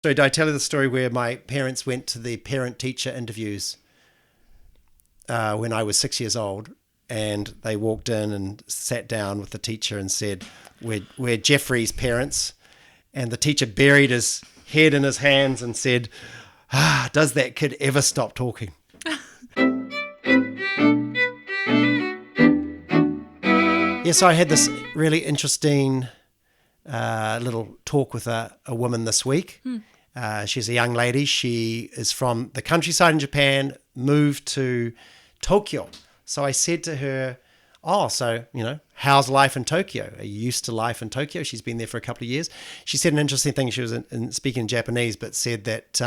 So did I tell you the story where my parents went to the parent-teacher interviews when I was 6 years old, and they walked in and sat down with the teacher and said, we're Jeffrey's parents. And the teacher buried his head in his hands and said, does that kid ever stop talking? Yes, I had this really interesting little talk with a woman this week. She's a young lady. She is from the countryside in Japan, moved to Tokyo. So I said to her, how's life in Tokyo? Are you used to life in Tokyo? She's been there for a couple of years. She said an interesting thing. She was speaking Japanese, but said that,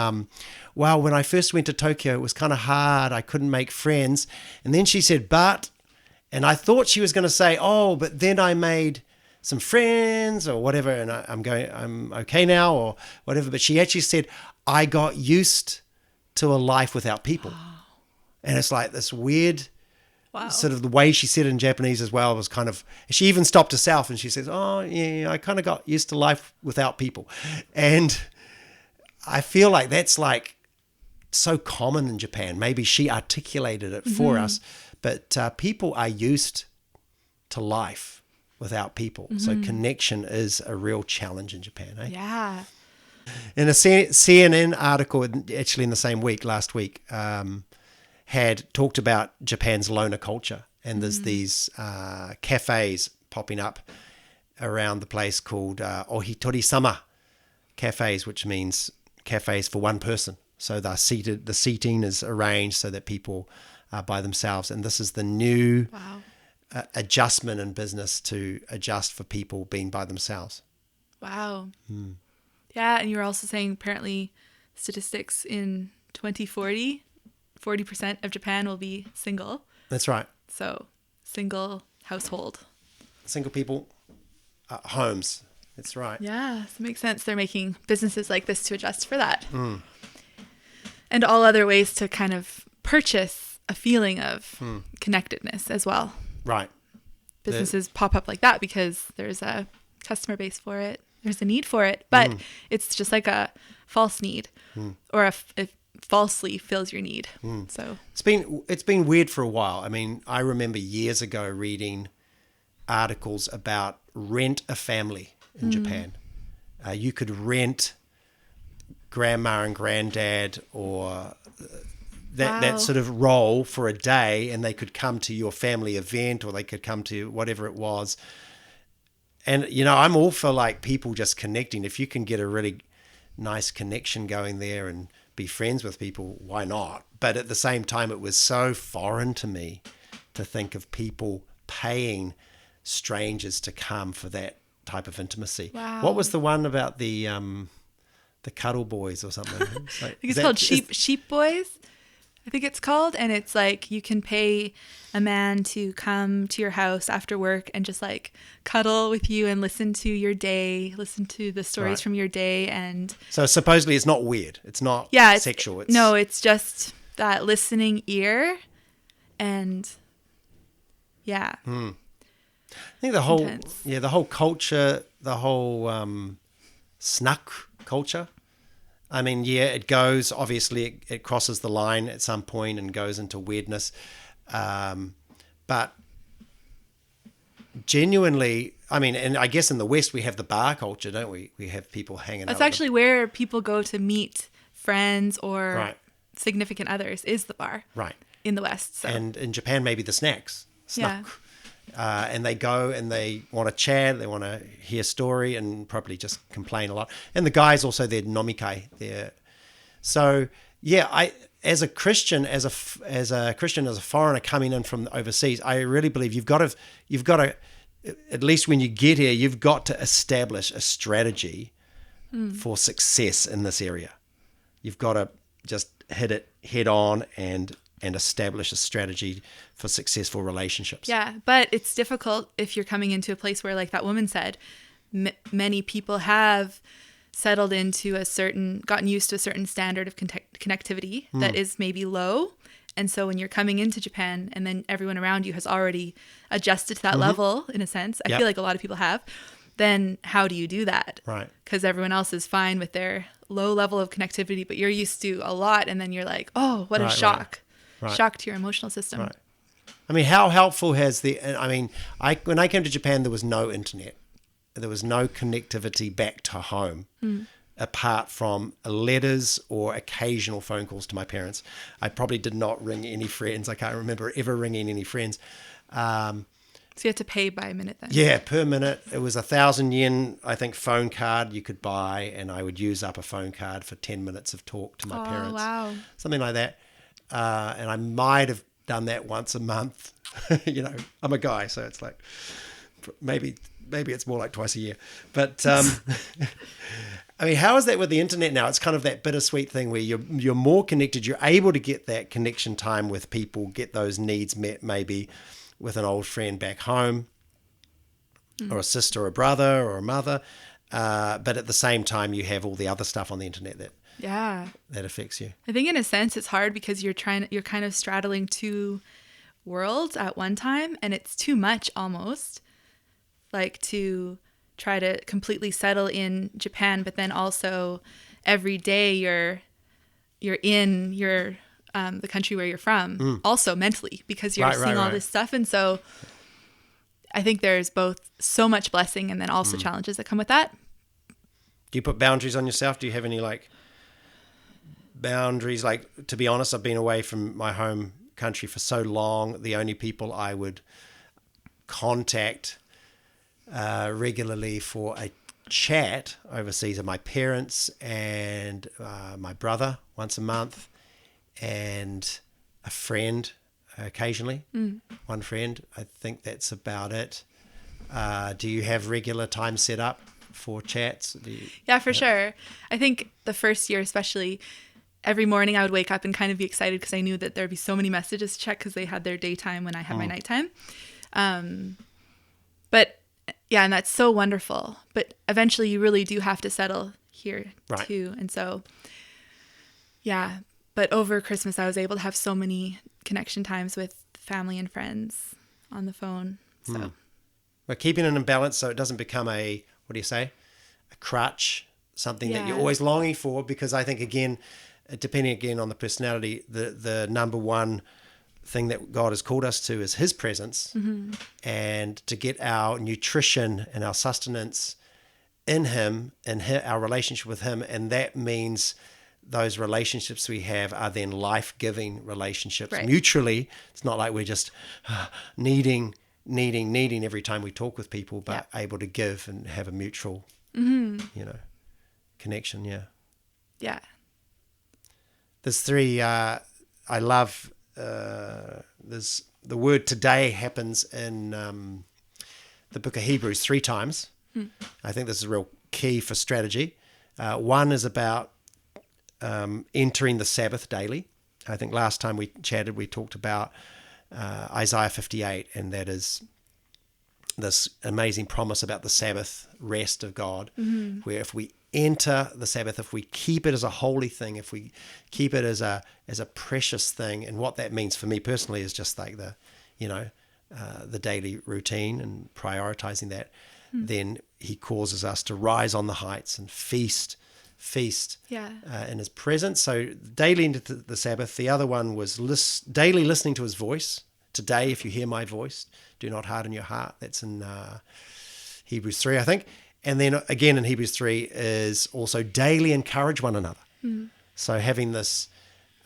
when I first went to Tokyo, it was kind of hard. I couldn't make friends. And then she said, and I thought she was going to say, but then I made some friends or whatever, and I'm okay now or whatever. But she actually said, I got used to a life without people. And it's like this weird... Wow. Sort of the way she said it in Japanese as well was kind of, she even stopped herself and she says, I kind of got used to life without people. And I feel like that's like so common in Japan. Maybe she articulated it for us, but people are used to life without people. So connection is a real challenge in Japan. Eh? Yeah. In a CNN article, actually in the same week, last week, had talked about Japan's loner culture, and there's these cafes popping up around the place called Ohitori-sama cafes, which means cafes for one person. So the seating is arranged so that people are by themselves, and this is the new adjustment in business to adjust for people being by themselves. Wow. Yeah, and you were also saying apparently statistics in 2040, 40% of Japan will be single. That's right. So single household. Single people, homes. That's right. Yeah, so it makes sense. They're making businesses like this to adjust for that. And all other ways to kind of purchase a feeling of connectedness as well. Right. Businesses pop up like that because there's a customer base for it. There's a need for it, but it's just like a false need or it falsely fills your need. So it's been weird for a while. I mean, I remember years ago reading articles about rent a family in Japan. You could rent grandma and granddad or that sort of role for a day, and they could come to your family event or they could come to whatever it was. And, I'm all for like people just connecting. If you can get a really nice connection going there and be friends with people, why not? But at the same time, it was so foreign to me to think of people paying strangers to come for that type of intimacy. Wow. What was the one about the cuddle boys or something? I think it's called Sheep Boys, I think it's called. And it's like you can pay a man to come to your house after work and just like cuddle with you and listen to your day, listen to the stories from your day. And so supposedly it's not weird. It's not sexual. It's just that listening ear. And I think the whole culture, the whole snuck culture. I mean, it goes, obviously it crosses the line at some point and goes into weirdness. But genuinely, I mean, and I guess in the West we have the bar culture, don't we? We have people hanging out. That's actually where people go to meet friends or significant others is the bar. Right. In the West. So. And in Japan, maybe the snacks. Snuck. Yeah. And they go and they want to chat, they want to hear story and probably just complain a lot. And the guys also, they're nomikai there. So, as a Christian, as a foreigner coming in from overseas, I really believe you've got to, at least when you get here, you've got to establish a strategy for success in this area. You've got to just hit it head on and establish a strategy for successful relationships. Yeah, but it's difficult if you're coming into a place where, like that woman said, many people have settled into gotten used to a certain standard of connectivity that is maybe low. And so when you're coming into Japan and then everyone around you has already adjusted to that level, in a sense, I feel like a lot of people have, then how do you do that? Right. Because everyone else is fine with their low level of connectivity, but you're used to a lot. And then you're like, oh, what a Right, shock. right. Shock to your emotional system. Right. I mean, how helpful has when I came to Japan, there was no internet. There was no connectivity back to home apart from letters or occasional phone calls to my parents. I probably did not ring any friends. I can't remember ever ringing any friends. So you had to pay by a minute then? Yeah, per minute. It was 1,000 yen, I think, phone card you could buy, and I would use up a phone card for 10 minutes of talk to my parents. Wow. Something like that. And I might have done that once a month. I'm a guy, so it's like maybe it's more like twice a year. But I mean, how is that with the internet now? It's kind of that bittersweet thing where you're more connected. You're able to get that connection time with people, get those needs met maybe with an old friend back home, or a sister or a brother or a mother. But at the same time, you have all the other stuff on the internet that affects you. I think in a sense it's hard because you're kind of straddling two worlds at one time, and it's too much almost, like to try to completely settle in Japan, but then also every day you're in the country where you're from, also mentally, because you're seeing all this stuff. And so I think there's both so much blessing and then also challenges that come with that. Do you put boundaries on yourself? Do you have any boundaries? To be honest, I've been away from my home country for so long. The only people I would contact regularly for a chat overseas are my parents and my brother once a month, and a friend occasionally. One friend. I think that's about it. Do you have regular time set up for chats? Yeah, for sure. I think the first year especially, every morning I would wake up and kind of be excited because I knew that there'd be so many messages to check because they had their daytime when I had my nighttime. But yeah, and that's so wonderful. But eventually you really do have to settle here too. And so, yeah. But over Christmas, I was able to have so many connection times with family and friends on the phone. So, But keeping it in balance so it doesn't become a crutch, something that you're always longing for. Because I think, again, depending again on the personality, the number one thing that God has called us to is His presence, and to get our nutrition and our sustenance in Him and our relationship with Him. And that means those relationships we have are then life-giving relationships mutually. It's not like we're just needing every time we talk with people, but able to give and have a mutual, connection. Yeah. There's three, I love, there's the word today happens in the book of Hebrews 3 times. I think this is a real key for strategy. One is about entering the Sabbath daily. I think last time we chatted, we talked about Isaiah 58, and that is this amazing promise about the Sabbath rest of God, where if we enter the Sabbath, if we keep it as a holy thing, if we keep it as a precious thing, and what that means for me personally is just like the daily routine and prioritizing that, then He causes us to rise on the heights and feast in His presence. So daily into the Sabbath. The other one was daily listening to His voice. Today, if you hear my voice, do not harden your heart. That's in Hebrews 3, I think. And then again in Hebrews 3 is also daily encourage one another. So having these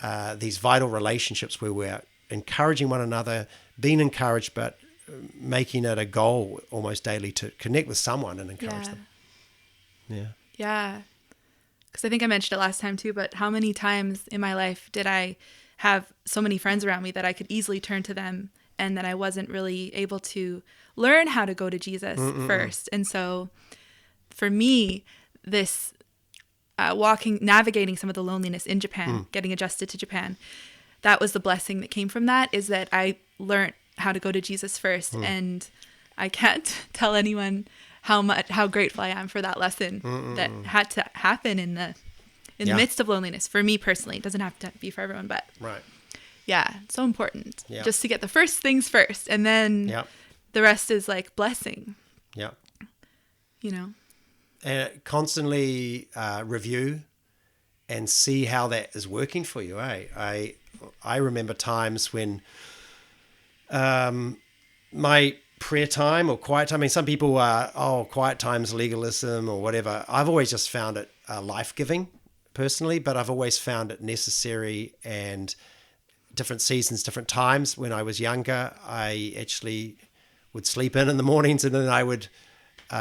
vital relationships where we're encouraging one another, being encouraged, but making it a goal almost daily to connect with someone and encourage them. Yeah. Because I think I mentioned it last time too, but how many times in my life did I have so many friends around me that I could easily turn to them, and that I wasn't really able to learn how to go to Jesus first. And so for me, this navigating some of the loneliness in Japan, getting adjusted to Japan, that was the blessing that came from that, is that I learned how to go to Jesus first. And I can't tell anyone how grateful I am for that lesson that had to happen in the midst of loneliness. For me personally, it doesn't have to be for everyone, but so important just to get the first things first, and then the rest is like blessing. And constantly review and see how that is working for you. I remember times when my prayer time or quiet time, I mean, some people are, quiet time's legalism or whatever. I've always just found it life-giving personally, but I've always found it necessary, and different seasons, different times. When I was younger, I actually would sleep in the mornings, and then I would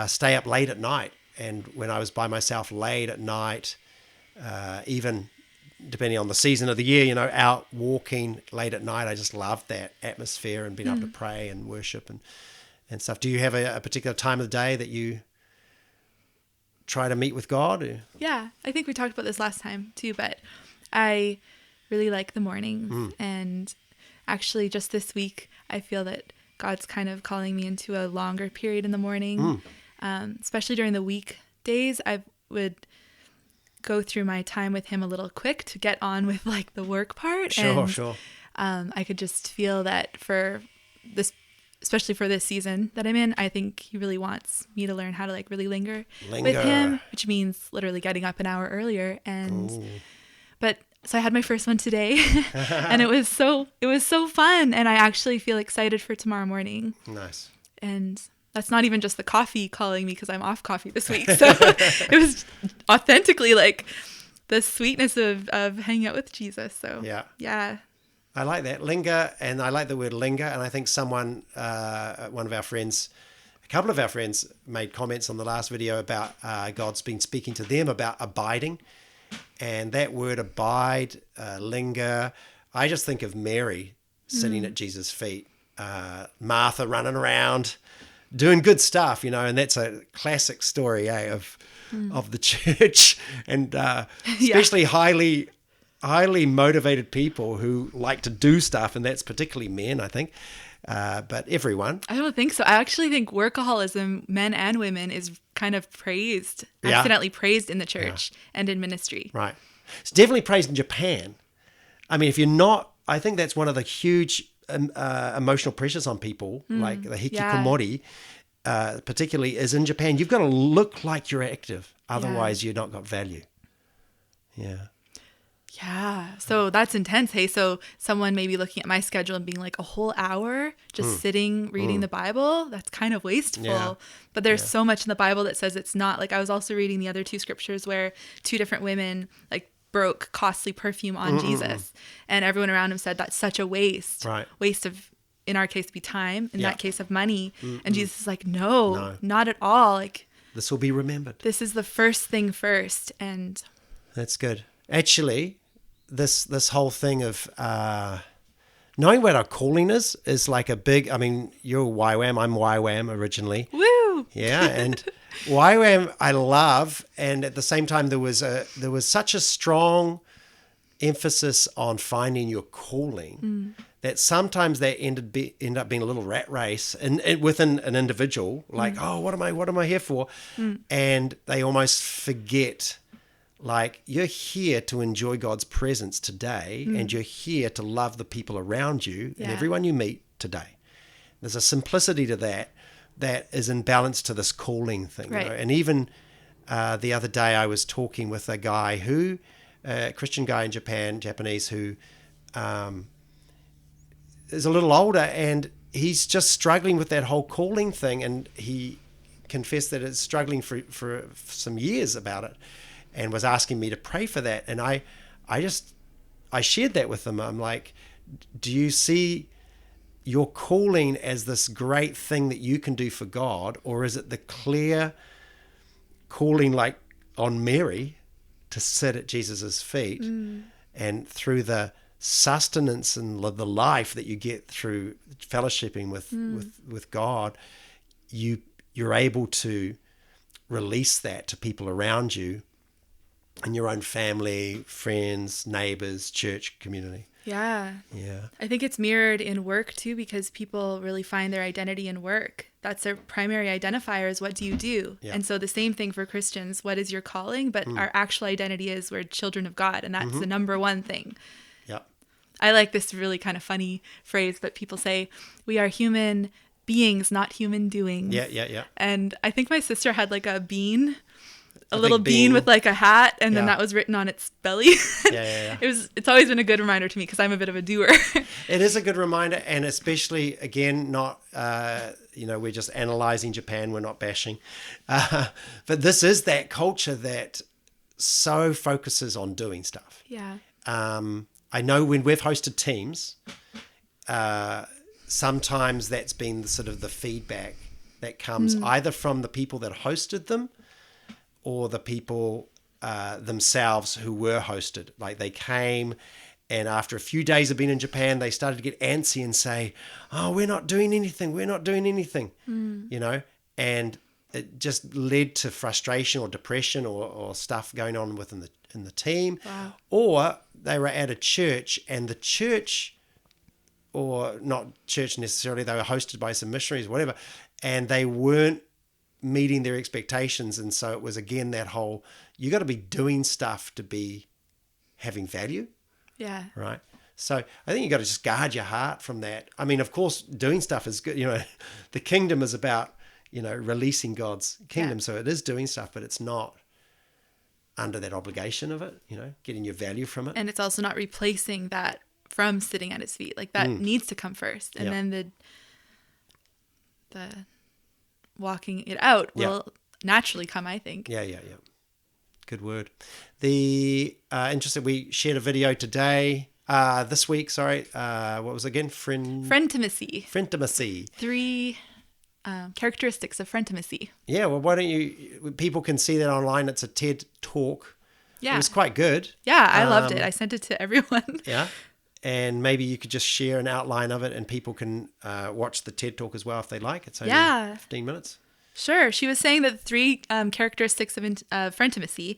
stay up late at night. And when I was by myself late at night, even depending on the season of the year, out walking late at night, I just loved that atmosphere and being able to pray and worship and stuff. Do you have a particular time of the day that you try to meet with God? Or? Yeah, I think we talked about this last time too, but I really like the mornings. And actually just this week, I feel that God's kind of calling me into a longer period in the morning, especially during the weekdays. I would go through my time with him a little quick to get on with like the work part. Sure. I could just feel that for this, especially for this season that I'm in, I think he really wants me to learn how to like really linger with him, which means literally getting up an hour earlier. So I had my first one today and it was so fun. And I actually feel excited for tomorrow morning. Nice. And that's not even just the coffee calling me because I'm off coffee this week. So it was authentically like the sweetness of hanging out with Jesus. So yeah. I like that, linger, and I like the word linger. And I think one of our friends, a couple of our friends made comments on the last video about God's been speaking to them about abiding. And that word abide, linger, I just think of Mary sitting at Jesus' feet, Martha running around, doing good stuff, and that's a classic story of the church, and especially highly motivated people who like to do stuff, and that's particularly men, I think, but everyone. I don't think so. I actually think workaholism, men and women, is kind of accidentally praised in the church and in ministry. Right. It's definitely praised in Japan. I mean, if you're not, I think that's one of the huge emotional pressures on people, like the hikikomori, particularly is in Japan. You've got to look like you're active. Otherwise, you're not got value. Yeah. Yeah. So that's intense. Hey, so someone may be looking at my schedule and being like a whole hour just sitting, reading the Bible. That's kind of wasteful. Yeah. But there's so much in the Bible that says it's not. Like I was also reading the other two scriptures where two different women like broke costly perfume on Jesus, and everyone around him said that's such a waste. Right. Waste of, in our case, be time. In that case, of money. And Jesus is like, no, not at all. Like this will be remembered. This is the first thing first. And that's good. Actually, this whole thing of knowing what our calling is like a big. I mean, you're YWAM. I'm YWAM originally. Woo! Yeah, and YWAM I love, and at the same time there was such a strong emphasis on finding your calling that sometimes they end up being a little rat race and within an individual, like what am I here for, and they almost forget. Like, you're here to enjoy God's presence today, and you're here to love the people around you and everyone you meet today. There's a simplicity to that is in balance to this calling thing. Right. And even the other day I was talking with a guy a Christian guy in Japan, Japanese, who is a little older, and he's just struggling with that whole calling thing, and he confessed that it's struggling for some years about it. And was asking me to pray for that. And I shared that with them. I'm like, do you see your calling as this great thing that you can do for God? Or is it the clear calling like on Mary to sit at Jesus's feet and through the sustenance and the life that you get through fellowshipping with God, you're able to release that to people around you, in your own family, friends, neighbors, church, community. Yeah. I think it's mirrored in work too, because people really find their identity in work. That's their primary identifier, is what do you do? Yeah. And so the same thing for Christians, what is your calling? But our actual identity is we're children of God, and that's the number one thing. Yep. I like this really kind of funny phrase, but people say we are human beings, not human doings. Yeah. And I think my sister had like a bean a little bean with like a hat, and then Yeah. that was written on its belly. Yeah. It's always been a good reminder to me because I'm a bit of a doer. It is a good reminder, and especially, again, not, we're just analyzing Japan, we're not bashing. But this is that culture that so focuses on doing stuff. Yeah. I know when we've hosted teams, sometimes that's been sort of the feedback that comes either from the people that hosted them or the people themselves who were hosted. Like they came, and after a few days of being in Japan, they started to get antsy and say, "Oh, we're not doing anything. And it just led to frustration or depression or stuff going on within the team. Wow. Or they were at a church, and the church, or not church necessarily, they were hosted by some missionaries, whatever, and they weren't meeting their expectations. And so it was, again, that whole, you got to be doing stuff to be having value. Yeah. Right. So I think you got to just guard your heart from that. I mean, of course, doing stuff is good. The kingdom is about, releasing God's kingdom. Yeah. So it is doing stuff, but it's not under that obligation of it, getting your value from it. And it's also not replacing that from sitting at his feet. Like that needs to come first. And then the walking it out will naturally come, I think. Yeah. Good word. The interesting, we shared a video today, this week, sorry. What was it again? Frientimacy. 3 characteristics of frientimacy. Yeah, well, why don't people can see that online. It's a TED talk. Yeah. It was quite good. Yeah, I loved it. I sent it to everyone. Yeah. And maybe you could just share an outline of it, and people can watch the TED talk as well if they like. It's only 15 minutes. Sure. She was saying that the 3 characteristics of frientimacy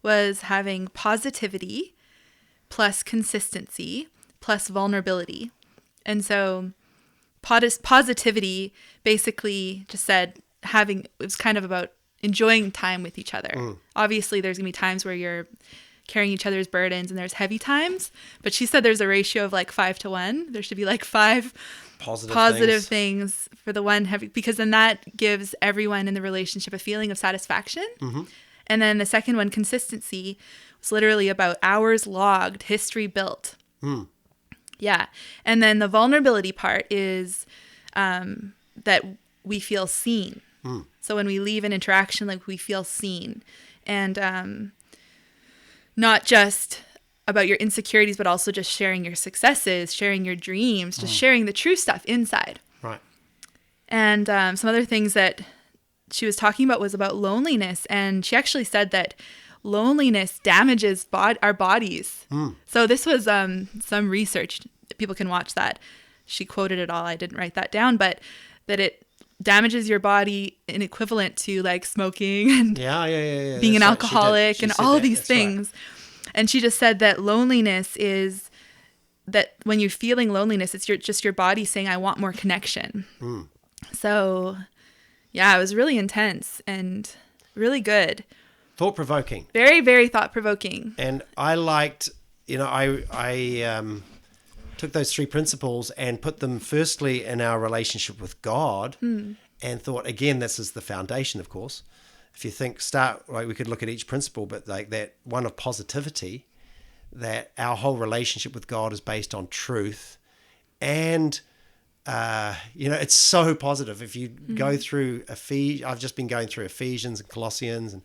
was having positivity plus consistency plus vulnerability. And so positivity basically just said it was kind of about enjoying time with each other. Obviously, there's going to be times where you're carrying each other's burdens and there's heavy times. But she said there's a ratio of like 5 to 1. There should be like 5 positive things for the one heavy, because then that gives everyone in the relationship a feeling of satisfaction. Mm-hmm. And then the second one, consistency, was literally about hours logged, history built. Yeah. And then the vulnerability part is that we feel seen. So when we leave an interaction, like we feel seen. And not just about your insecurities, but also just sharing your successes, sharing your dreams, just sharing the true stuff inside. Right. And some other things that she was talking about was about loneliness. And she actually said that loneliness damages our bodies. So this was some research. People can watch that. She quoted it all. I didn't write that down, but that it damages your body in equivalent to like smoking and being an alcoholic and all these things. Right. And she just said that loneliness is that when you're feeling loneliness, it's just your body saying, I want more connection. So yeah, it was really intense and really good. Thought-provoking. Very, very thought-provoking. And I liked, I took those 3 principles and put them firstly in our relationship with God and thought, again, this is the foundation, of course. If you we could look at each principle, but like that one of positivity, that our whole relationship with God is based on truth. And, it's so positive. If you go through I've just been going through Ephesians and Colossians and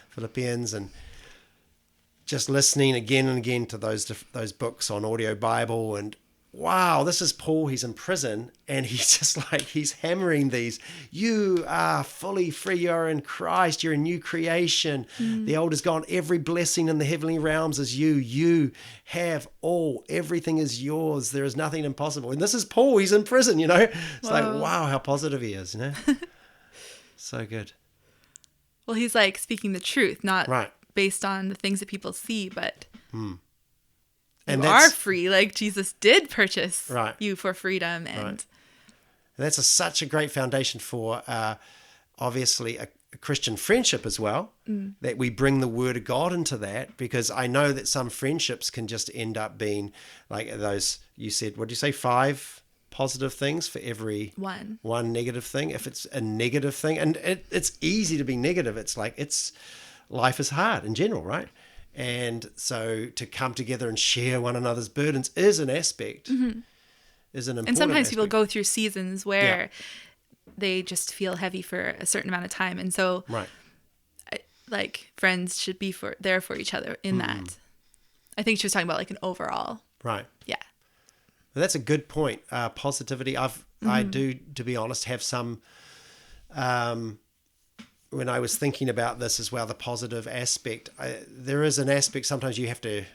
Philippians and just listening again and again to those books on audio Bible, and wow, this is Paul. He's in prison, and he's just like, he's hammering these. You are fully free. You are in Christ. You're a new creation. The old is gone. Every blessing in the heavenly realms is you. You have all. Everything is yours. There is nothing impossible. And this is Paul. He's in prison, It's like, wow, how positive he is, So good. Well, he's like speaking the truth, not right. based on the things that people see, but and you are free. Like Jesus did purchase you for freedom. And that's such a great foundation for obviously a Christian friendship as well, that we bring the word of God into that, because I know that some friendships can just end up being like those, you said, what did you say, 5 positive things for every one negative thing. If it's a negative thing, and it's easy to be negative, it's like, life is hard in general, right? And so to come together and share one another's burdens is an aspect, is an important And sometimes aspect. people go through seasons where they just feel heavy for a certain amount of time. And so Right. like friends should be there for each other in that. I think she was talking about like an overall. Right. Yeah. Well, that's a good point. Positivity. I do, to be honest, have some, when I was thinking about this as well, the positive aspect, there is an aspect sometimes you have to,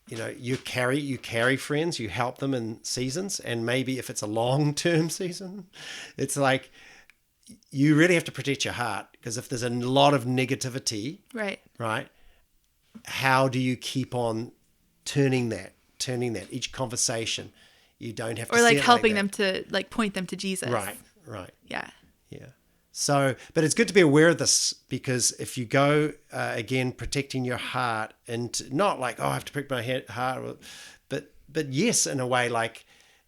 you carry friends, you help them in seasons, and maybe if it's a long-term season, it's like you really have to protect your heart, because if there's a lot of negativity, right, how do you keep on turning that each conversation? You don't have to, or like helping them to like point them to Jesus. Right. Yeah. So, but it's good to be aware of this, because if you go, again, protecting your heart, and not like, I have to protect my heart, but yes, in a way, like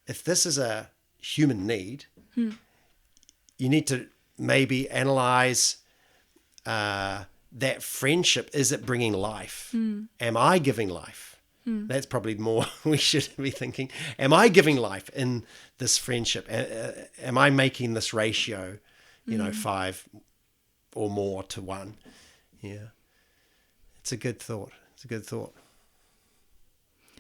if this is a human need, you need to maybe analyze that friendship. Is it bringing life? Am I giving life? That's probably more we should be thinking. Am I giving life in this friendship? Am I making this ratio, 5 or more to 1? Yeah. It's a good thought.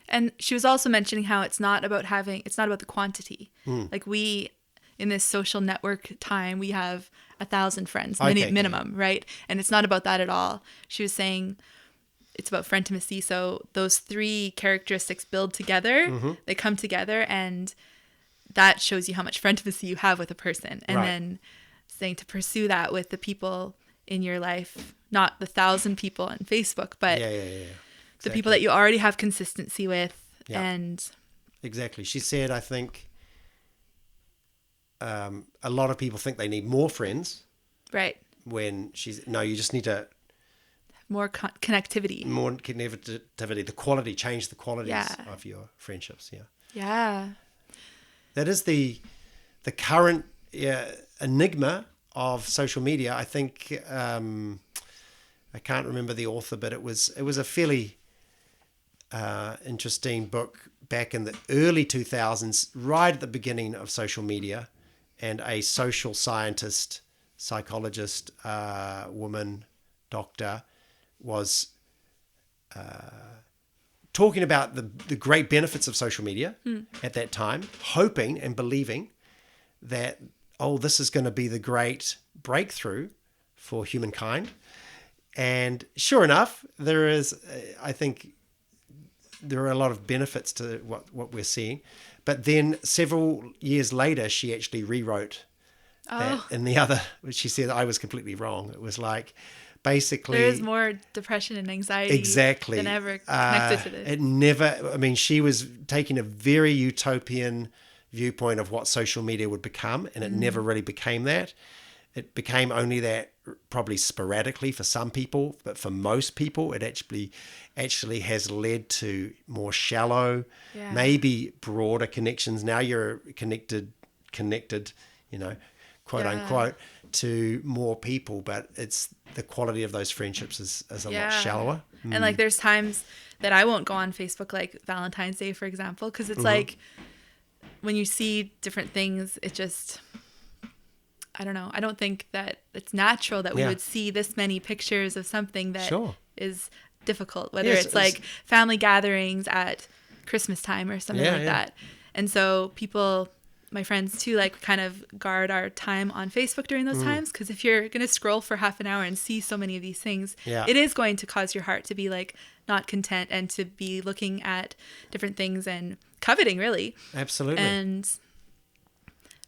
And she was also mentioning how it's not about the quantity. Like we, in this social network time, we have 1,000 friends, minimum, right? And it's not about that at all. She was saying it's about frientimacy. So those 3 characteristics build together, they come together, and that shows you how much frientimacy you have with a person. And then saying to pursue that with the people in your life, not the 1,000 people on Facebook, but the people that you already have consistency with. And exactly. She said, I think a lot of people think they need more friends. Right. When you just need to more connectivity. More connectivity. The quality, change the qualities of your friendships. Yeah. That is the current enigma of social media. I think I can't remember the author, but it was a fairly interesting book back in the early 2000s, right at the beginning of social media, and a social scientist, psychologist, woman, doctor, was talking about the great benefits of social media at that time, hoping and believing that, this is going to be the great breakthrough for humankind. And sure enough, there is, I think, there are a lot of benefits to what we're seeing. But then several years later, she actually rewrote that in the other, she said, I was completely wrong. It was like, basically, there is more depression and anxiety than ever connected to this. It never, she was taking a very utopian viewpoint of what social media would become, and it never really became that. It became only that probably sporadically for some people, but for most people, it actually has led to more shallow, maybe broader connections. Now you're connected, quote unquote, to more people, but it's the quality of those friendships is a lot shallower. And like there's times that I won't go on Facebook, like Valentine's Day, for example, because it's like when you see different things, it just, I don't know. I don't think that it's natural that we would see this many pictures of something that is difficult, whether it's like family gatherings at Christmas time or something like that. And so people, my friends too, like kind of guard our time on Facebook during those times, because if you're going to scroll for half an hour and see so many of these things, it is going to cause your heart to be like not content and to be looking at different things and coveting, really. Absolutely. And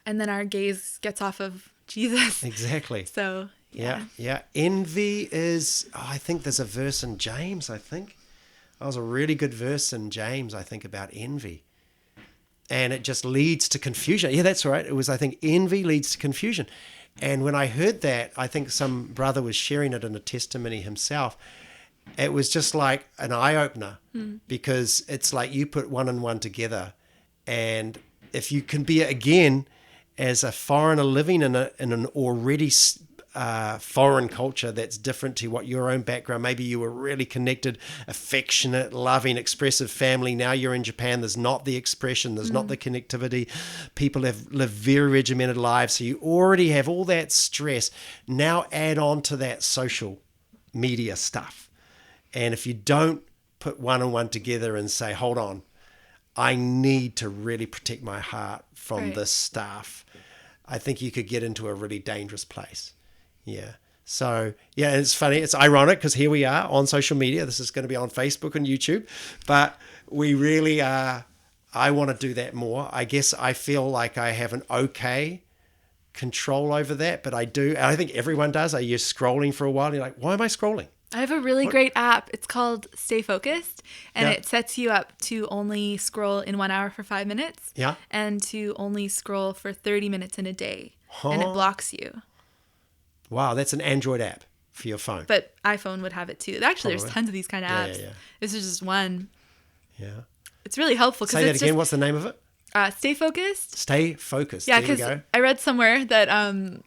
then our gaze gets off of Jesus. Exactly. So yeah. Envy is, I think there's a verse in James, That was a really good verse in James, I think, about envy. And it just leads to confusion. Yeah, that's right. It was, I think, envy leads to confusion. And when I heard that, I think some brother was sharing it in a testimony himself. It was just like an eye-opener, because it's like you put one and one together. And if you can be, again, as a foreigner living in an already foreign culture that's different to what your own background. Maybe you were really connected, affectionate, loving, expressive family. Now you're in Japan. There's not the expression. There's not the connectivity. People have lived very regimented lives. So you already have all that stress. Now add on to that social media stuff. And if you don't put one and one together and say, hold on, I need to really protect my heart from this stuff, I think you could get into a really dangerous place. Yeah. So, yeah, it's funny. It's ironic because here we are on social media. This is going to be on Facebook and YouTube. But we really are, I want to do that more. I guess I feel like I have an okay control over that, but I do. I think everyone does. You're scrolling for a while and you're like, why am I scrolling? I have a really great app. It's called Stay Focused, and it sets you up to only scroll in 1 hour for 5 minutes, and to only scroll for 30 minutes in a day, and it blocks you. Wow, that's an Android app for your phone. But iPhone would have it too. Actually, there's tons of these kind of apps. Yeah. This is just one. Yeah. It's really helpful. Say that again. What's the name of it? Stay Focused. Stay Focused. Yeah, because I read somewhere that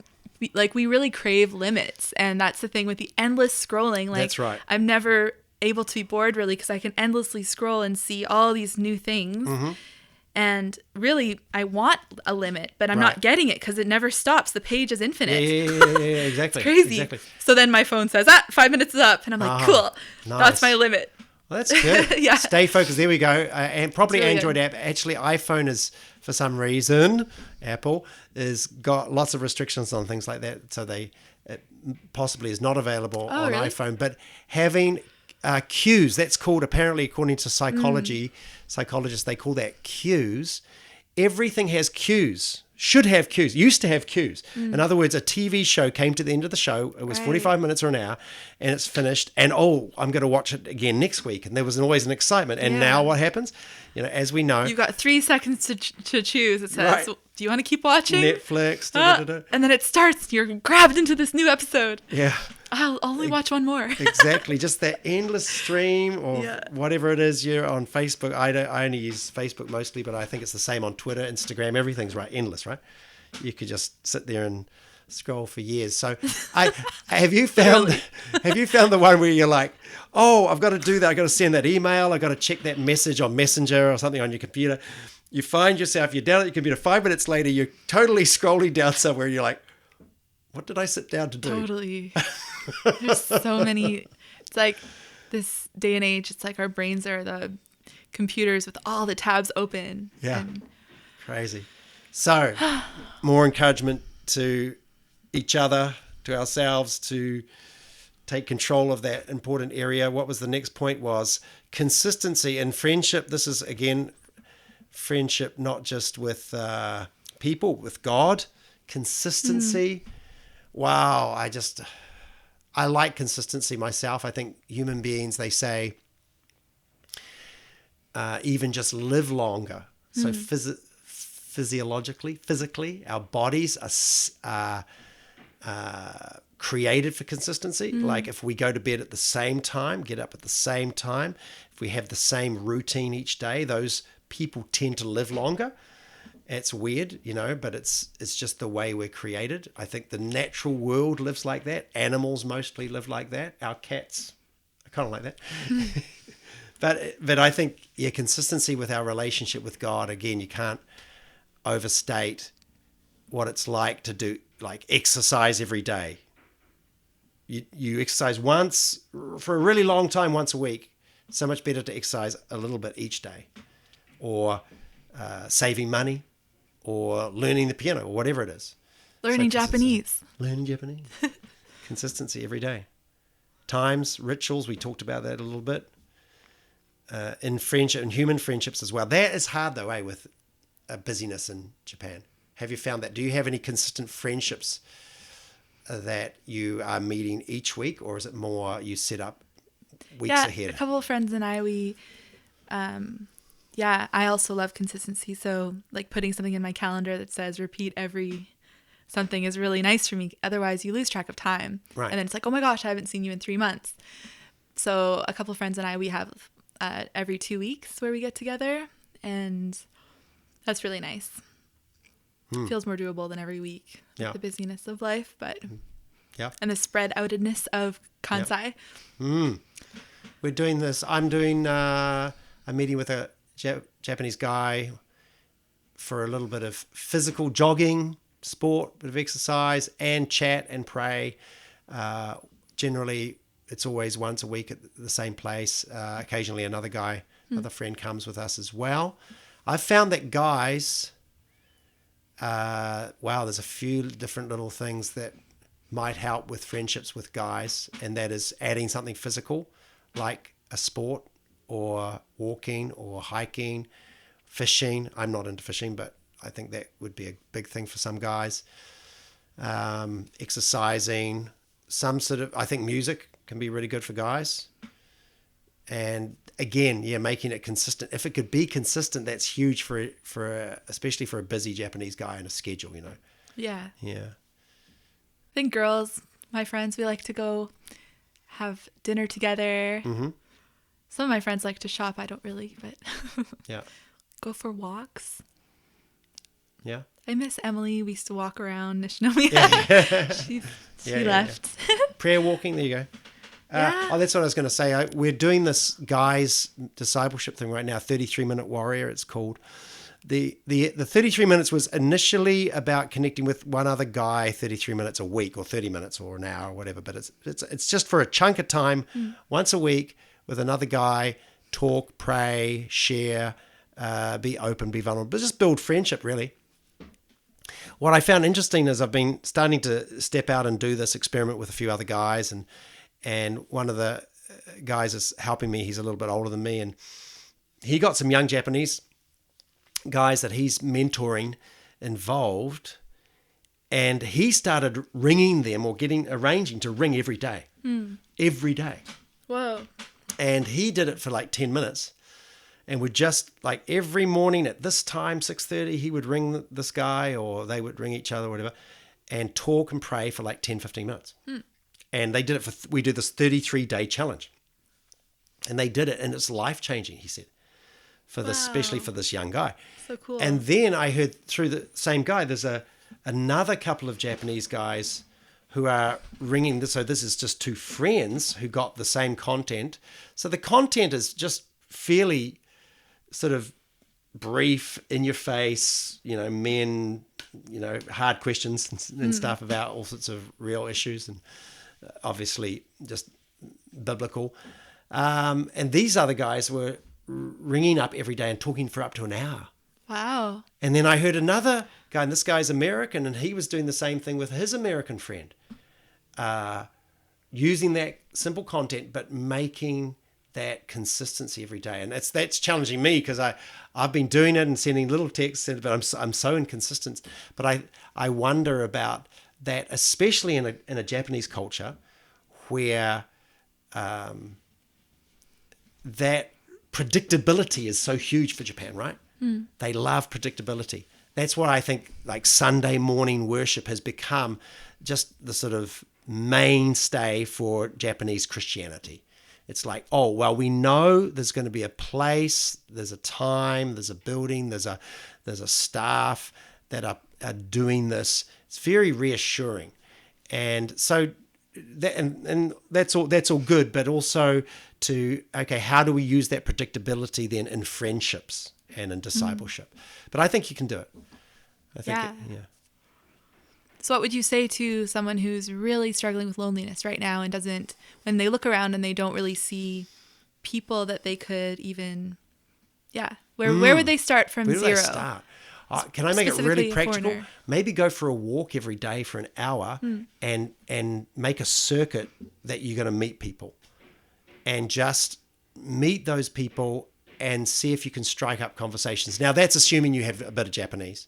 we really crave limits, and that's the thing with the endless scrolling. Like, that's right. I'm never able to be bored really because I can endlessly scroll and see all these new things. Mm-hmm. And really, I want a limit, but I'm not getting it because it never stops. The page is infinite. Yeah, exactly. It's crazy. Exactly. So then my phone says, 5 minutes is up. And I'm like, cool. Nice. That's my limit. Well, that's good. Yeah. Stay Focused. There we go. And probably really Android app. Actually, iPhone is, for some reason, Apple has got lots of restrictions on things like that. So it possibly is not available on iPhone. But having cues, that's called, apparently, according to psychologists, they call that cues. Everything has cues. Should have cues, used to have cues. In other words, a TV show came to the end of the show. It was 45 minutes or an hour and it's finished. And, I'm going to watch it again next week. And there was always an excitement. And now what happens? As we know. You've got 3 seconds to choose. It says, do you want to keep watching? Netflix. And then it starts. You're grabbed into this new episode. Yeah. I'll only watch one more. Exactly. Just that endless stream or whatever it is you're on Facebook. I only use Facebook mostly, but I think it's the same on Twitter, Instagram. Everything's endless, right? You could just sit there and scroll for years. So have you found the one where you're like, I've got to do that. I've got to send that email. I've got to check that message on Messenger or something on your computer. You find yourself, you're down at your computer 5 minutes later, you're totally scrolling down somewhere and you're like, what did I sit down to do? Totally. There's so many. It's like this day and age, it's like our brains are the computers with all the tabs open. Yeah. Crazy. So, more encouragement to each other, to ourselves, to take control of that important area. What was the next point was consistency in friendship. This is, again, friendship not just with people, with God. Consistency. Wow, I like consistency myself. I think human beings, they say, even just live longer. So physically, our bodies are created for consistency. Like if we go to bed at the same time, get up at the same time, if we have the same routine each day, those people tend to live longer. It's weird, but it's just the way we're created. I think the natural world lives like that. Animals mostly live like that. Our cats are kind of like that. But I think, consistency with our relationship with God, again, you can't overstate what it's like to do, like exercise every day. You exercise once for a really long time, once a week. So much better to exercise a little bit each day. Or saving money. Or learning the piano, or whatever it is. Learning Japanese. Consistency every day. Times, rituals, we talked about that a little bit. In friendship, and human friendships as well. That is hard though, with busyness in Japan. Have you found that? Do you have any consistent friendships that you are meeting each week, or is it more you set up weeks ahead? A couple of friends and I, I also love consistency. So like putting something in my calendar that says repeat every something is really nice for me. Otherwise you lose track of time. Right. And then it's like, oh my gosh, I haven't seen you in 3 months. So a couple of friends and I, we have every 2 weeks where we get together, and that's really nice. Feels more doable than every week with the busyness of life, but Yeah. and the spread outedness of Kansai. We're doing this. I'm doing a meeting with a Japanese guy for a little bit of physical jogging, sport, bit of exercise, and chat and pray. Generally, it's always once a week at the same place. Occasionally another friend comes with us as well. I've found that guys, there's a few different little things that might help with friendships with guys, and that is adding something physical, like a sport or walking or hiking, fishing. I'm not into fishing, but I think that would be a big thing for some guys. Exercising, I think music can be really good for guys. And again, making it consistent. If it could be consistent, that's huge especially for a busy Japanese guy and a schedule, Yeah. Yeah. I think girls, my friends, we like to go have dinner together. Mm-hmm. Some of my friends like to shop. I don't really, but Yeah. go for walks. Yeah. I miss Emily. We used to walk around Nishinomiya. Yeah. She left. Prayer walking. There you go. That's what I was going to say. We're doing this guys discipleship thing right now. 33-minute warrior. It's called. The 33 minutes was initially about connecting with one other guy 33 minutes a week or 30 minutes or an hour or whatever. But it's just for a chunk of time, once a week with another guy. Talk, pray, share, be open, be vulnerable, but just build friendship really. What I found interesting is I've been starting to step out and do this experiment with a few other guys, and one of the guys is helping me. He's a little bit older than me, and he got some young Japanese guys that he's mentoring involved, and he started ringing them or arranging to ring every day. Every day. Whoa. And he did it for like 10 minutes. And would just like every morning at this time, 6:30, he would ring this guy or they would ring each other or whatever and talk and pray for like 10, 15 minutes. And they did it we did this 33-day challenge. And they did it and it's life-changing, he said, especially for this young guy. So cool. And then I heard through the same guy, there's another couple of Japanese guys who are ringing this. So this is just two friends who got the same content. So the content is just fairly sort of brief, in your face, men, hard questions and stuff about all sorts of real issues and obviously just biblical. And these other guys were ringing up every day and talking for up to an hour. Wow. And then I heard another guy, and this guy's American, and he was doing the same thing with his American friend, using that simple content, but making that consistency every day. And that's challenging me because I've been doing it and sending little texts, but I'm so inconsistent. But I wonder about that, especially in a Japanese culture where that predictability is so huge for Japan, right? They love predictability. That's why I think like Sunday morning worship has become just the sort of mainstay for Japanese Christianity. It's like, oh, well, we know there's going to be a place, there's a time, there's a building, there's a staff that are doing this. It's very reassuring. And so that's all good, but also how do we use that predictability then in friendships and in discipleship? But I think you can do it. I think So what would you say to someone who's really struggling with loneliness right now and when they look around and they don't really see people that they could even, where would they start from zero? Where do they start? Can I make it really practical? Maybe go for a walk every day for an hour and make a circuit that you're going to meet people and just meet those people and see if you can strike up conversations. Now, that's assuming you have a bit of Japanese.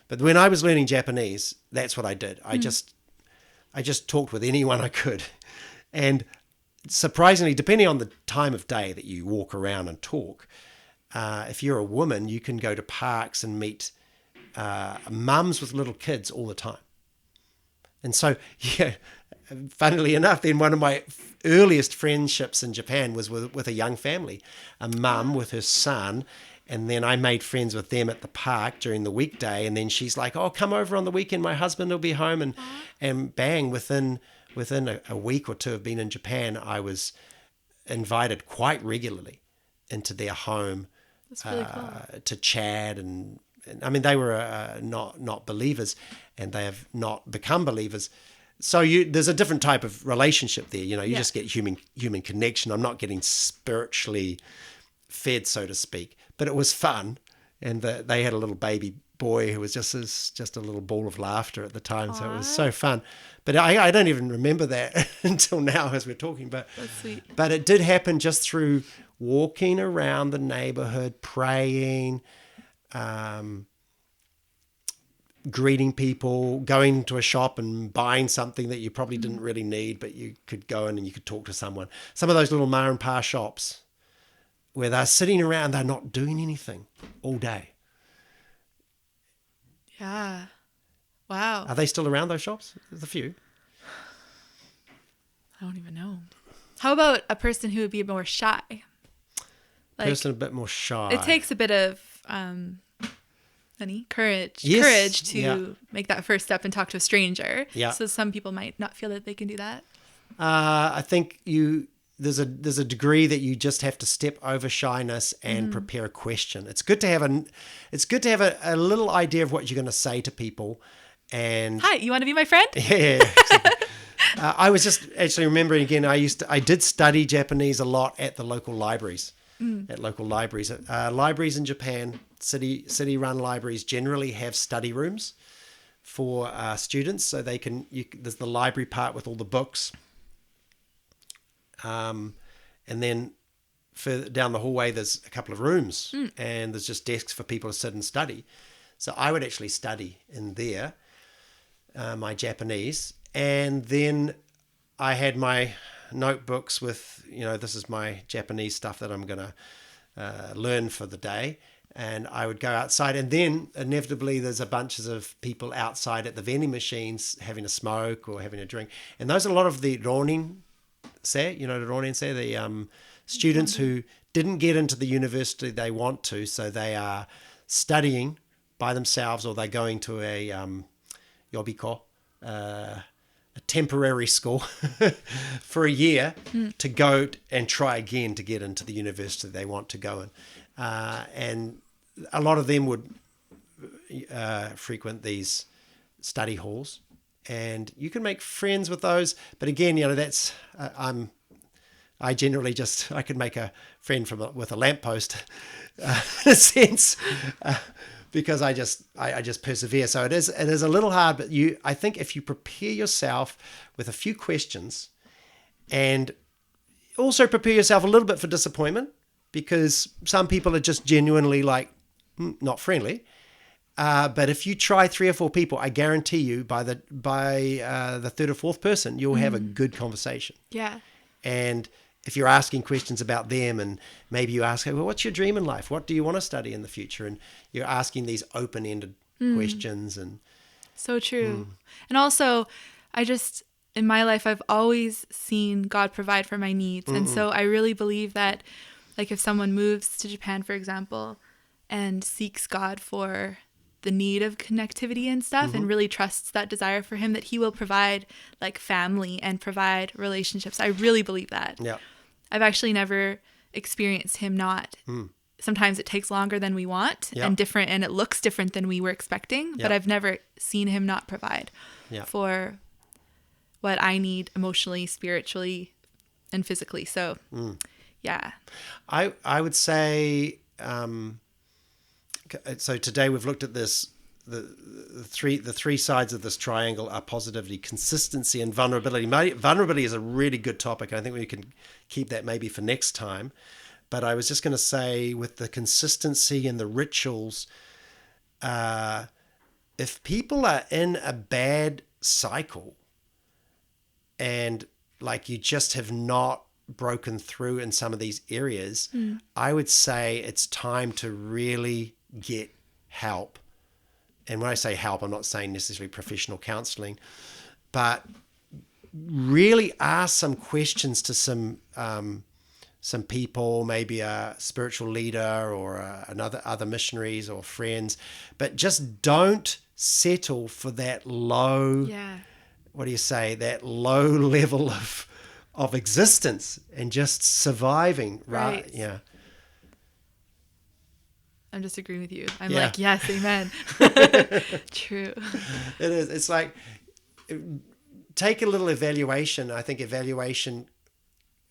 But when I was learning Japanese, that's what I did. I just talked with anyone I could. And surprisingly, depending on the time of day that you walk around and talk, if you're a woman, you can go to parks and meet mums with little kids all the time. And so, funnily enough, then one of my earliest friendships in Japan was with a young family, a mum with her son, And then I made friends with them at the park during the weekday. And then she's like, oh, come over on the weekend. My husband will be home. And bang, within a week or two of being in Japan, I was invited quite regularly into their home. That's really cool. To chat. And I mean, they were not believers, and they have not become believers. So there's a different type of relationship there. You just get human connection. I'm not getting spiritually fed, so to speak. But it was fun, and they had a little baby boy who was just a little ball of laughter at the time. Aww. So it was so fun. But I don't even remember that until now as we're talking. But that's sweet. But it did happen just through walking around the neighborhood, praying, greeting people, going to a shop and buying something that you probably didn't really need, but you could go in and you could talk to someone. Some of those little ma and pa shops where they're sitting around, they're not doing anything all day. Yeah. Wow. Are they still around, those shops? There's a few. I don't even know. How about a person who would be more shy? Person a bit more shy. It takes a bit of courage. Yes. Courage to make that first step and talk to a stranger. Yeah. So some people might not feel that they can do that. I think there's a degree that you just have to step over shyness and prepare a question. It's good to have a little idea of what you're going to say to people. And hi, you want to be my friend? Yeah. I was just actually remembering again. I did study Japanese a lot at the local libraries. At local libraries, libraries in Japan, city-run libraries generally have study rooms for students, so they can. There's the library part with all the books. And then further down the hallway, there's a couple of rooms, and there's just desks for people to sit and study. So I would actually study in there, my Japanese, and then I had my notebooks with, this is my Japanese stuff that I'm going to learn for the day. And I would go outside, and then inevitably there's a bunches of people outside at the vending machines having a smoke or having a drink. And those are a lot of the ronin say, the ronin say, the students who didn't get into the university they want to, so they are studying by themselves, or they're going to a yobiko, a temporary school for a year to go and try again to get into the university they want to go in. And a lot of them would frequent these study halls, and you can make friends with those. But again, that's I generally I could make a friend with a lamppost in a sense. Because I just persevere. So it is a little hard, but I think if you prepare yourself with a few questions, and also prepare yourself a little bit for disappointment, because some people are just genuinely not friendly. But if you try 3 or 4 people, I guarantee you by the third or fourth person, you'll have a good conversation. Yeah. And if you're asking questions about them, and maybe you ask, well, what's your dream in life? What do you want to study in the future? And you're asking these open-ended questions. And so true. And also, in my life, I've always seen God provide for my needs. And so I really believe that, if someone moves to Japan, for example, and seeks God for the need of connectivity and stuff, and really trusts that desire for him, that he will provide family and provide relationships. I really believe that. Yeah. I've actually never experienced him not. Sometimes it takes longer than we want and different, and it looks different than we were expecting, but I've never seen him not provide for what I need emotionally, spiritually, and physically. So, yeah. I would say, so today we've looked at this, the three sides of this triangle are positivity, consistency, and vulnerability. Vulnerability is a really good topic, and I think we can keep that maybe for next time. But I was just going to say, with the consistency and the rituals, if people are in a bad cycle and you just have not broken through in some of these areas, I would say it's time to really get help. And when I say help, I'm not saying necessarily professional counseling, but really ask some questions to some some people, maybe a spiritual leader or other missionaries or friends, but just don't settle for that low, what do you say, that low level of existence and just surviving. Right. Yeah. I'm just agreeing with you. I'm Yeah. like, yes, amen. True. It is. It's like, take a little evaluation. I think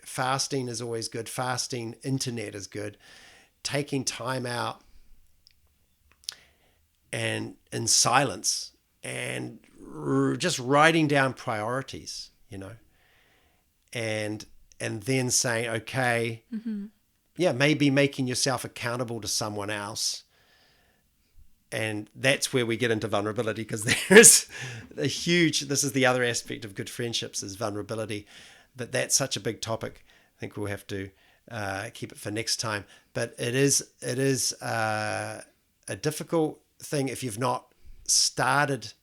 fasting is always good. Fasting, internet is good. Taking time out and in silence and just writing down priorities, and then saying, okay, maybe making yourself accountable to someone else. And that's where we get into vulnerability, because there's this is the other aspect of good friendships, is vulnerability. But that's such a big topic. I think we'll have to keep it for next time. But it is a difficult thing if you've not started,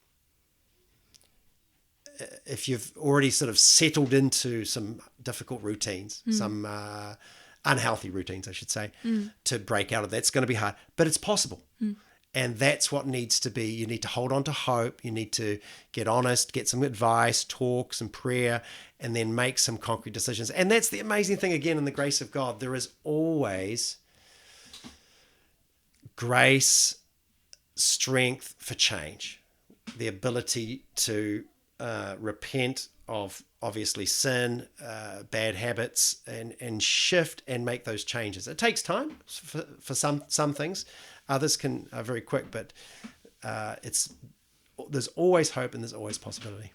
if you've already sort of settled into some difficult routines, some unhealthy routines, I should say, to break out of that. It's going to be hard, but it's possible. And that's what needs to be. You need to hold on to hope. You need to get honest, get some advice, talk, some prayer, and then make some concrete decisions. And that's the amazing thing, again, in the grace of God. There is always grace, strength for change, the ability to repent of, obviously, sin, bad habits, and shift and make those changes. It takes time for some things. Others are very quick, but there's always hope and there's always possibility.